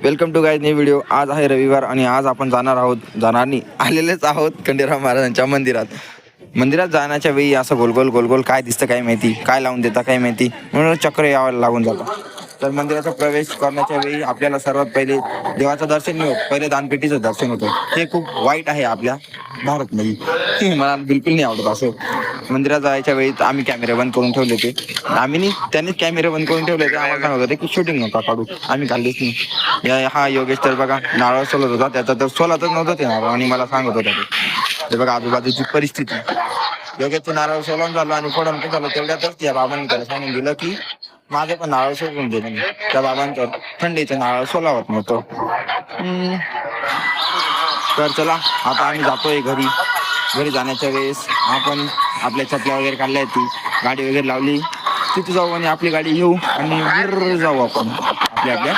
Welcome to guys new video. आज आहे रविवार आणि आज आपण जाणार नाही आलेलेच आहोत खंडेराव महाराजांच्या मंदिरात जाण्याच्या वेळी असं गोलगोल काय दिसतं काय माहिती, काय लावून देता काय माहिती, म्हणून चक्र यावं लागून जातं. तर मंदिराचा प्रवेश करण्याच्या वेळी आपल्याला सर्वात पहिले देवाचं दर्शन नाही होत, पहिले दानपेटीचं दर्शन होतं. हे खूप वाईट आहे आपल्या भारतमध्ये. मला बिलकुल नाही आवडत असं. मंदिरात जायच्या वेळी आम्ही कॅमेरे बंद करून ठेवले होते. त्यांनीच कॅमेरे बंद करून ठेवले होते. आम्हाला सांगत होते की शूटिंग नका काढू, आम्ही काढलीच नाही. हा योगेश तर बघा नारळ सोलत होता, त्याचा तर सोलातच नव्हतं ते नारळ आणि मला सांगत होता ते बघा आजूबाजूची परिस्थिती. योगेशचं नारळ सोलून झालं आणि फोडून झालं, तेवढ्यातच त्या बाबांनी त्याला सांगून दिलं की माझं पण नारळ सोडून दे. त्या बाबांचं थंडीचं नारळ सोलावत नव्हतं. तर चला आता आम्ही जातोय घरी जाण्याच्या वेळेस आपण आपल्या चपल्या वगैरे काढल्या आहेत, गाडी वगैरे लावली, तिथे जाऊ आणि आपली गाडी घेऊ आणि जाऊ आपण आपल्या घरी.